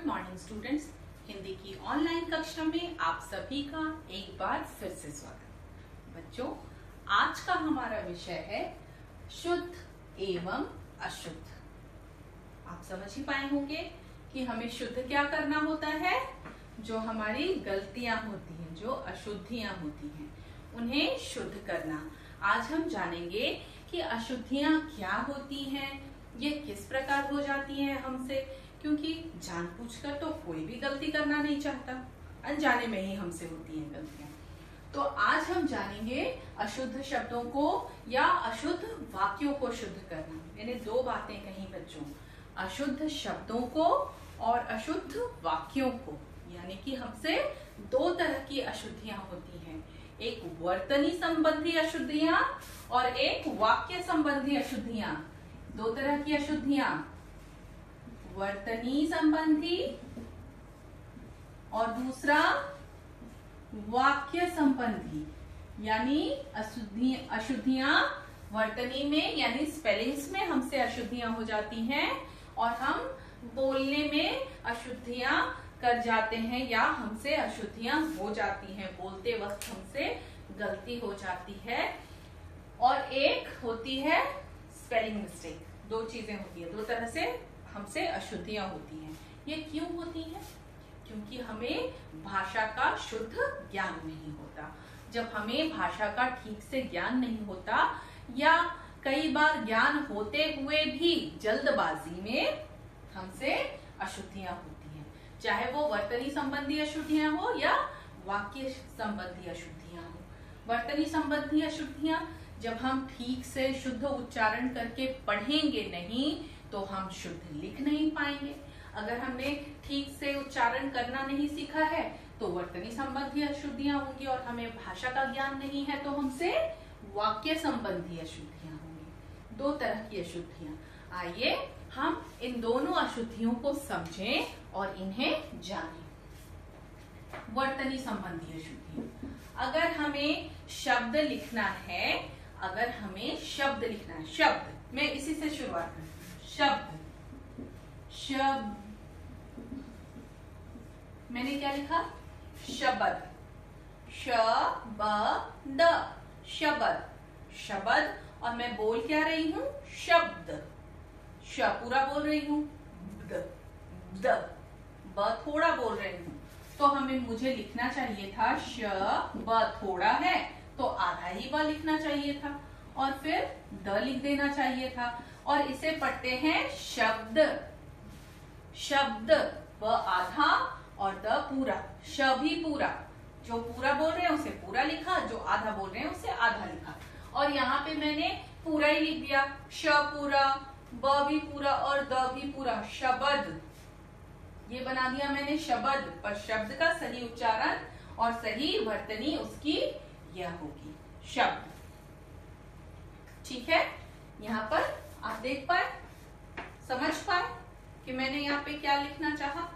Good morning students. Hindi की online कक्षा में आप सभी का एक बार फिर से स्वागत। बच्चों, आज का हमारा विषय है शुद्ध एवं अशुद्ध। आप समझ ही पाए होंगे कि हमें शुद्ध क्या करना होता है। जो हमारी गलतियां होती हैं, जो अशुद्धियां होती हैं, उन्हें शुद्ध करना। आज हम जानेंगे कि अशुद्धियां क्या होती हैं, ये किस प्रकार हो जाती हैं हमसे, क्योंकि जानबूझकर तो कोई भी गलती करना नहीं चाहता, अनजाने में ही हमसे होती हैं गलतियां। तो आज हम जानेंगे अशुद्ध शब्दों को या अशुद्ध वाक्यों को शुद्ध करना। मैंने दो बातें कही बच्चों, अशुद्ध शब्दों को और अशुद्ध वाक्यों को, यानी कि हमसे दो तरह की अशुद्धियां होती हैं, एक वर्तनी संबंधी अशुद्धियां और एक वाक्य संबंधी अशुद्धियां। दो तरह की अशुद्धियां, वर्तनी संबंधी और दूसरा वाक्य संबंधी। यानी अशुद्धियां वर्तनी में यानी स्पेलिंग्स में हमसे अशुद्धियां हो जाती हैं और हम बोलने में अशुद्धियां कर जाते हैं या हमसे अशुद्धियां हो जाती हैं, बोलते वक्त हमसे गलती हो जाती है। और एक होती है स्पेलिंग मिस्टेक। दो चीजें होती है, दो तरह से हमसे अशुद्धियां होती हैं। ये क्यों होती हैं? क्योंकि हमें भाषा का शुद्ध ज्ञान नहीं होता। जब हमें भाषा का ठीक से ज्ञान नहीं होता या कई बार ज्ञान होते हुए भी जल्दबाजी में हमसे अशुद्धियां होती हैं, चाहे वो वर्तनी संबंधी अशुद्धियां हो या वाक्य संबंधी अशुद्धियां हो। वर्तनी संबंधी अशुद्धियां जब हम ठीक से शुद्ध उच्चारण करके पढ़ेंगे नहीं तो हम शुद्ध लिख नहीं पाएंगे। अगर हमने ठीक से उच्चारण करना नहीं सीखा है तो वर्तनी संबंधी अशुद्धियां होंगी, और हमें भाषा का ज्ञान नहीं है तो हमसे वाक्य संबंधी अशुद्धियां होंगी। दो तरह की अशुद्धियां। आइए हम इन दोनों अशुद्धियों को समझें और इन्हें जानें। वर्तनी संबंधी अशुद्धियां, अगर हमें शब्द लिखना है, अगर हमें शब्द लिखना है, शब्द, मैं इसी से शुरुआत करती हूँ। शब्द, शब्द, मैंने क्या लिखा? शब्द, शब्द, शब्द, शब्द, और मैं बोल क्या रही हूं? शब्द। श पूरा बोल रही हूं, द, द, ब थोड़ा बोल रही हूं। तो मुझे लिखना चाहिए था श ब थोड़ा है तो आधा ही ब लिखना चाहिए था, और फिर द लिख देना चाहिए था। और इसे पढ़ते हैं शब्द, शब्द, ब आधा और द पूरा, श भी पूरा। जो पूरा बोल रहे हैं उसे पूरा लिखा, जो आधा बोल रहे हैं उसे आधा लिखा। और यहाँ पे मैंने पूरा ही लिख दिया, श पूरा, ब भी पूरा और द भी पूरा, शब्द। ये बना दिया मैंने शब्द, पर शब्द का सही उच्चारण और सही वर्तनी उसकी यह होगी, शब्द। ठीक है, यहाँ पर आप देख पाए, समझ पाए कि मैंने यहाँ पे क्या लिखना चाहा।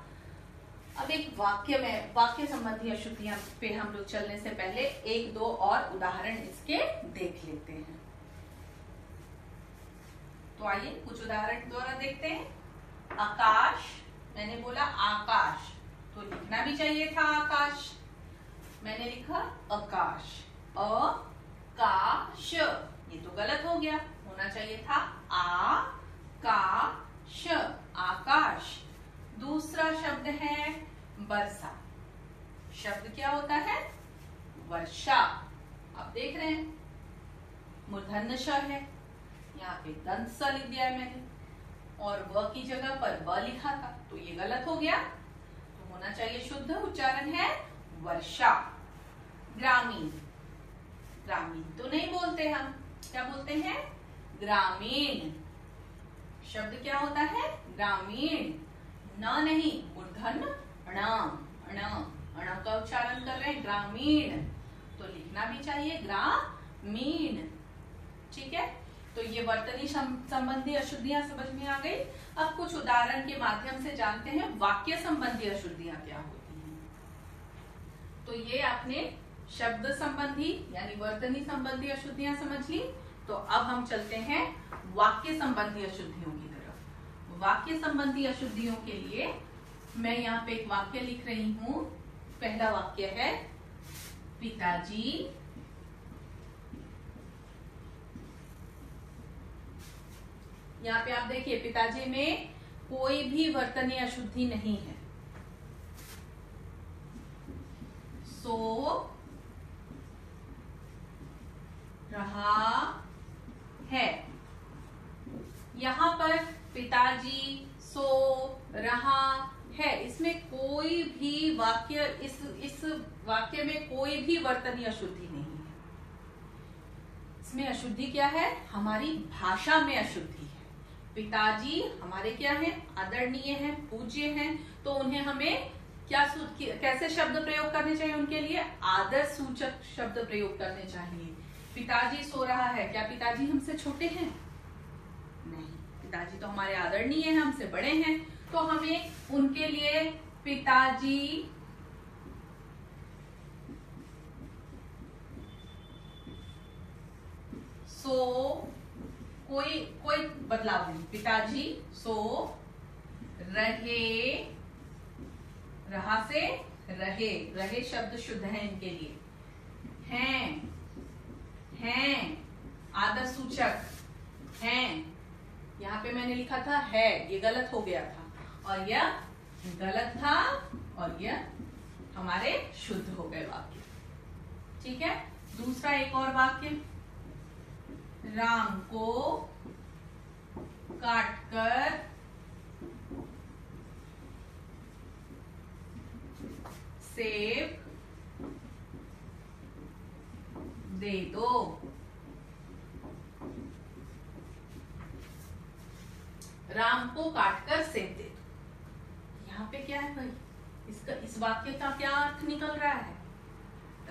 अब एक वाक्य में, वाक्य संबंधी अशुद्धियां पे हम लोग चलने से पहले एक दो और उदाहरण इसके देख लेते हैं। तो आइए कुछ उदाहरण द्वारा देखते हैं। आकाश, मैंने बोला आकाश, तो लिखना भी चाहिए था आकाश, मैंने लिखा आकाश, अकाश, ये तो गलत हो गया, होना चाहिए था आकाश, आकाश। दूसरा शब्द है वर्षा, शब्द क्या होता है? वर्षा। आप देख रहे हैं मूर्धन्य श है, यहाँ पे दंत स लिख दिया है मैंने, और व की जगह पर ब लिखा था, तो ये गलत हो गया। तो होना चाहिए शुद्ध उच्चारण है वर्षा। ग्रामीण, ग्रामीण तो नहीं बोलते हम, क्या बोलते हैं? ग्रामीण। शब्द क्या होता है? ग्रामीण। न नहीं, मूर्धन्य ण, अण, अण का उच्चारण कर रहे हैं, ग्रामीण, तो लिखना भी चाहिए ग्रामीण। ठीक है, तो ये वर्तनी संबंधी अशुद्धियां समझ में आ गई। अब कुछ उदाहरण के माध्यम से जानते हैं वाक्य संबंधी अशुद्धियां क्या होती हैं। तो ये आपने शब्द संबंधी यानी वर्तनी संबंधी अशुद्धियां समझ ली। तो अब हम चलते हैं वाक्य संबंधी अशुद्धियों की तरफ। वाक्य संबंधी अशुद्धियों के लिए मैं यहाँ पे एक वाक्य लिख रही हूं। पहला वाक्य है पिताजी यहाँ पे आप देखिए पिताजी में कोई भी वर्तनीय अशुद्धि नहीं है। सो रहा है। यहाँ पर पिताजी सो रहा है, इसमें कोई भी वाक्य इस वाक्य में कोई भी वर्तनीय अशुद्धि नहीं है। इसमें अशुद्धि क्या है? हमारी भाषा में अशुद्धि है। पिताजी हमारे क्या है? आदरणीय हैं, पूज्य हैं, तो उन्हें हमें कैसे शब्द प्रयोग करने चाहिए? उनके लिए आदर सूचक शब्द प्रयोग करने चाहिए। पिताजी सो रहा है, क्या पिताजी हमसे छोटे हैं? नहीं, पिताजी तो हमारे आदरणीय हैं, हमसे बड़े हैं, तो हमें उनके लिए पिताजी सो कोई बदलाव नहीं। पिताजी सो रहे, रहा से रहे शब्द शुद्ध है इनके लिए। हैं आदर सूचक हैं। यहाँ पे मैंने लिखा था है, ये गलत हो गया था, और यह गलत था, और यह हमारे शुद्ध हो गए वाक्य। ठीक है। दूसरा एक और वाक्य, राम को काटकर सेब दे दो। राम को काटकर सेब दे दो। यहाँ पे क्या है भाई? इस वाक्य का क्या अर्थ निकल रहा है?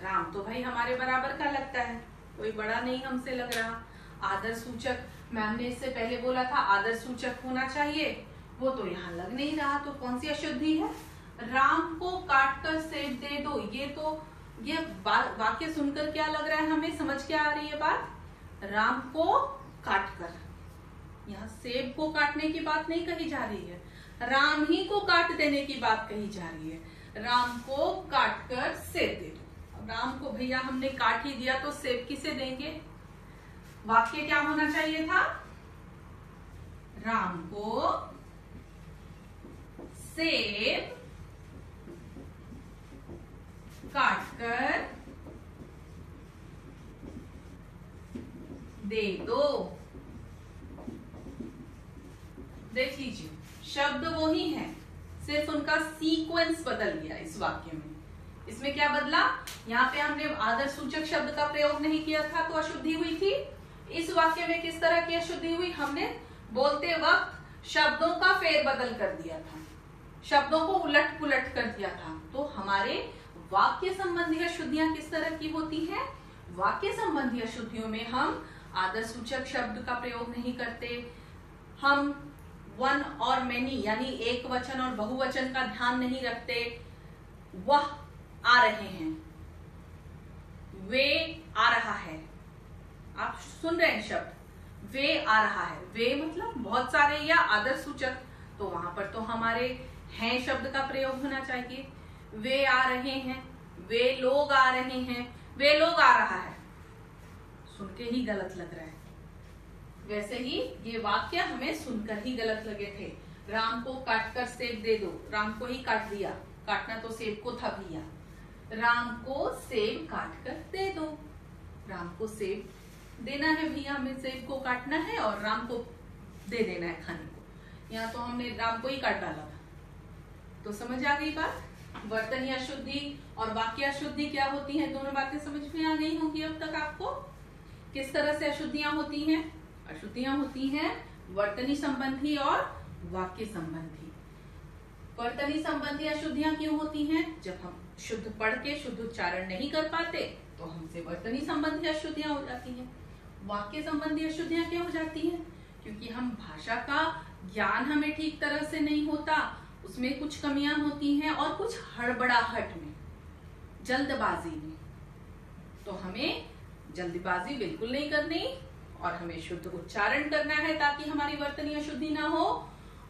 राम तो भाई हमारे बराबर का लगता है, कोई बड़ा नहीं हमसे लग रहा। आदर सूचक, मैम ने इससे पहले बोला था आदर सूचक होना चाहिए, वो तो यहाँ लग नहीं रहा, तो कौन सी अशुद्धि है? राम को काटकर सेब दे दो। ये वाक्य सुनकर क्या लग रहा है हमें? समझ क्या आ रही है बात? राम को काटकर, यहाँ सेब को काटने की बात नहीं कही जा रही है, राम ही को काट देने की बात कही जा रही है। राम को काटकर सेब दे दो। अब राम को भैया हमने काट ही दिया, तो सेब किसे देंगे? वाक्य क्या होना चाहिए था? राम को सेब काटकर दे दो। देख लीजिए, शब्द वो ही है, सिर्फ उनका सीक्वेंस बदल गया इस वाक्य में। इसमें क्या बदला? यहाँ पे हमने आदर सूचक शब्द का प्रयोग नहीं किया था, तो अशुद्धि हुई थी। इस वाक्य में किस तरह की अशुद्धि हुई? हमने बोलते वक्त शब्दों का फेरबदल कर दिया था, शब्दों को उलट पुलट कर दिया था। तो हमारे वाक्य संबंधी अशुद्धियां किस तरह की होती हैं? वाक्य संबंधी अशुद्धियों में हम आदर सूचक शब्द का प्रयोग नहीं करते, हम वन और मेनी यानी एक वचन और बहुवचन का ध्यान नहीं रखते। वह आ रहे हैं, वे आ रहा है, आप सुन रहे हैं शब्द, वे आ रहा है, वे मतलब बहुत सारे या आदर सूचक, तो वहां पर तो हमारे हैं शब्द का प्रयोग होना चाहिए। वे आ रहे हैं, वे लोग आ रहे हैं, वे लोग आ रहा है, सुन के ही गलत लग रहा है। वैसे ही ये वाक्य हमें सुनकर ही गलत लगे थे। राम को काटकर सेब दे दो, राम को ही काट दिया, काटना तो सेब को था भैया। राम को सेब काटकर दे दो, राम को सेब देना है भैया, हमें सेब को काटना है और राम को दे देना है खाने को। यहाँ तो हमने राम को ही काट डाला था। तो समझ आ गई बात? वर्तनीय अशुद्धि और वाक्य अशुद्धि क्या होती है, दोनों बातें समझ में आ गई होंगी अब तक आपको। किस तरह से अशुद्धियां होती हैं? अशुद्धियां होती हैं वर्तनी संबंधी और वाक्य संबंधी। वर्तनी संबंधी अशुद्धियां क्यों होती हैं? जब हम शुद्ध पढ़ के शुद्ध उच्चारण नहीं कर पाते तो हमसे वर्तनी संबंधी अशुद्धियां हो जाती हैं। वाक्य संबंधी अशुद्धियां क्यों हो जाती हैं? क्योंकि हम भाषा का ज्ञान हमें ठीक तरह से नहीं होता, उसमें कुछ कमियां होती हैं और कुछ हड़बड़ाहट में, जल्दबाजी में। तो हमें जल्दबाजी बिल्कुल नहीं करनी और हमें शुद्ध उच्चारण करना है ताकि हमारी वर्तनीय अशुद्धि ना हो,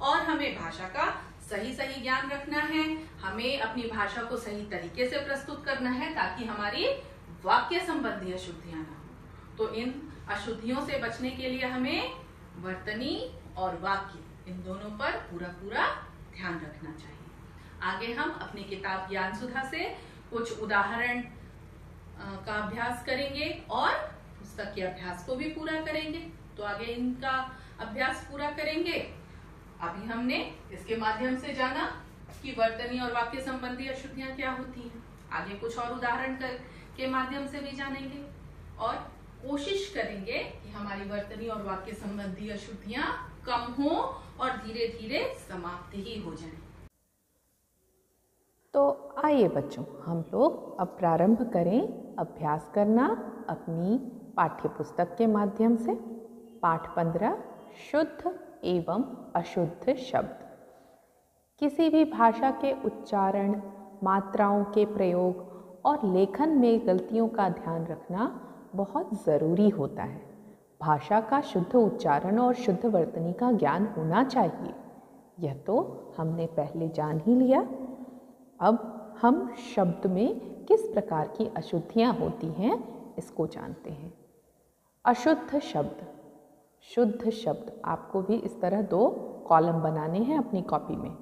और हमें भाषा का सही सही ज्ञान रखना है, हमें अपनी भाषा को सही तरीके से प्रस्तुत करना है ताकि हमारी वाक्य संबंधी अशुद्धियां ना हो। तो इन अशुद्धियों से बचने के लिए हमें वर्तनी और वाक्य इन दोनों पर पूरा पूरा ध्यान रखना चाहिए। आगे हम अपनी किताब ज्ञान सुधा से कुछ उदाहरण का अभ्यास करेंगे और पुस्तक के अभ्यास को भी पूरा करेंगे। तो आगे इनका अभ्यास पूरा करेंगे। अभी हमने इसके माध्यम से जाना कि वर्तनी और वाक्य संबंधी अशुद्धियां क्या होती हैं। आगे कुछ और उदाहरण के माध्यम से भी जानेंगे और कोशिश करेंगे कि हमारी वर्तनी और वाक्य संबंधी अशुद्धियां कम हो और धीरे धीरे समाप्त ही हो जाएं। तो आइए बच्चों, हम लोग अब प्रारंभ करें अभ्यास करना अपनी पाठ्य पुस्तक के माध्यम से। पाठ 15 शुद्ध एवं अशुद्ध शब्द। किसी भी भाषा के उच्चारण, मात्राओं के प्रयोग और लेखन में गलतियों का ध्यान रखना बहुत ज़रूरी होता है। भाषा का शुद्ध उच्चारण और शुद्ध वर्तनी का ज्ञान होना चाहिए। यह तो हमने पहले जान ही लिया। अब हम शब्द में किस प्रकार की अशुद्धियाँ होती हैं इसको जानते हैं। अशुद्ध शब्द। शुद्ध शब्द आपको भी इस तरह 2 कॉलम बनाने हैं अपनी कॉपी में।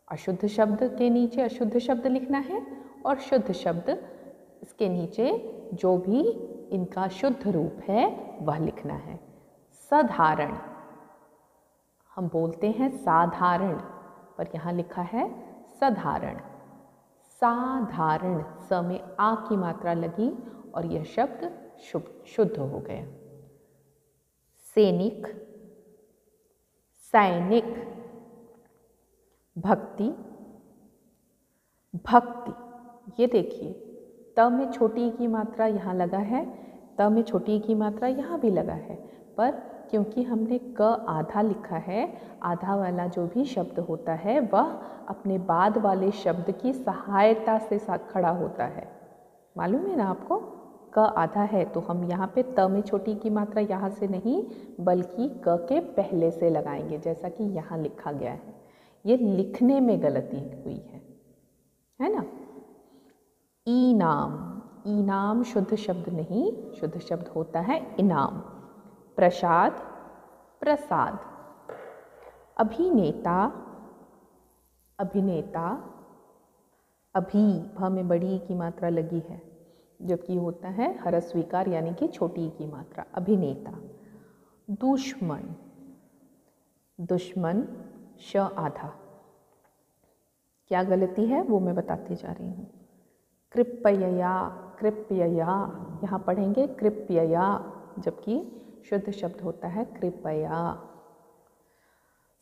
अशुद्ध शब्द के नीचे अशुद्ध शब्द लिखना है और शुद्ध शब्द इसके नीचे जो भी इनका शुद्ध रूप है वह लिखना है। साधारण, हम बोलते हैं साधारण, पर यहाँ लिखा है साधारण। साधारण, स में आ की मात्रा लगी और यह शब्द शुद्ध हो गया। सैनिक, सैनिक। भक्ति, भक्ति। ये देखिए, त में छोटी की मात्रा यहाँ लगा है, त में छोटी की मात्रा यहाँ भी लगा है, पर क्योंकि हमने क आधा लिखा है, आधा वाला जो भी शब्द होता है वह अपने बाद वाले शब्द की सहायता से खड़ा होता है। मालूम है ना आपको? क आधा है तो हम यहाँ पे त में छोटी की मात्रा यहाँ से नहीं बल्कि क के पहले से लगाएंगे, जैसा कि यहाँ लिखा गया है। ये लिखने में गलती हुई है ना। इनाम, इनाम शुद्ध शब्द नहीं, शुद्ध शब्द होता है इनाम। प्रसाद, प्रसाद। अभिनेता, अभिनेता। अभी, भ में बड़ी की मात्रा लगी है, जबकि होता है ह्रस्वीकार यानी कि छोटी की मात्रा। अभिनेता। दुश्मन, दुश्मन, श आधा। क्या गलती है वो मैं बताती जा रही हूँ। कृपया, कृपया, यहाँ पढ़ेंगे कृपया, जबकि शुद्ध शब्द होता है कृपया।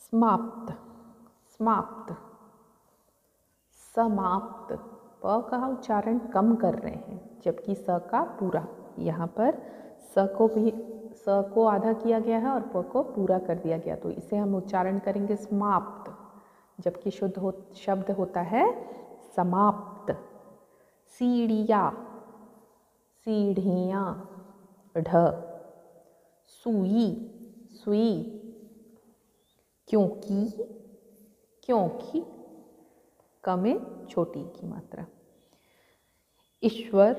समाप्त, समाप्त। समाप्त, प का उच्चारण कम कर रहे हैं जबकि स का पूरा। यहाँ पर स को आधा किया गया है और प को पूरा कर दिया गया, तो इसे हम उच्चारण करेंगे समाप्त, जबकि शुद्ध शब्द होता है समाप्त। सीढ़ियाँ, सीढ़ियाँ, ढ। सुई, सुई। क्योंकि, क्योंकि, क में छोटी की मात्रा। ईश्वर,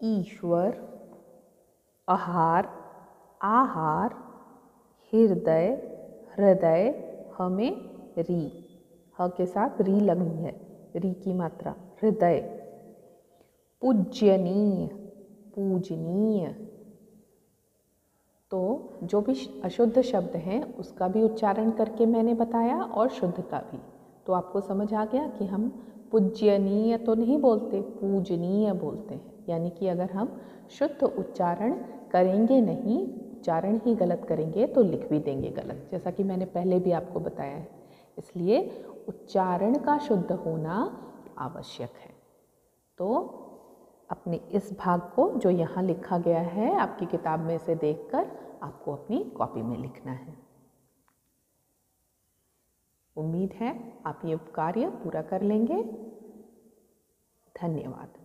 ईश्वर। आहार, आहार। हृदय, हृदय, ह में री, ह के साथ री लगी है, री की मात्रा। हृदय। पूज्यनीय, पूजनीय। तो जो भी अशुद्ध शब्द हैं उसका भी उच्चारण करके मैंने बताया और शुद्ध का भी। तो आपको समझ आ गया कि हम पूज्यनीय तो नहीं बोलते, पूजनीय बोलते हैं। यानी कि अगर हम शुद्ध उच्चारण करेंगे नहीं, उच्चारण ही गलत करेंगे तो लिख भी देंगे गलत, जैसा कि मैंने पहले भी आपको बताया है। इसलिए उच्चारण का शुद्ध होना आवश्यक है। तो अपने इस भाग को जो यहाँ लिखा गया है आपकी किताब में से देखकर आपको अपनी कॉपी में लिखना है। उम्मीद है आप ये कार्य पूरा कर लेंगे। धन्यवाद।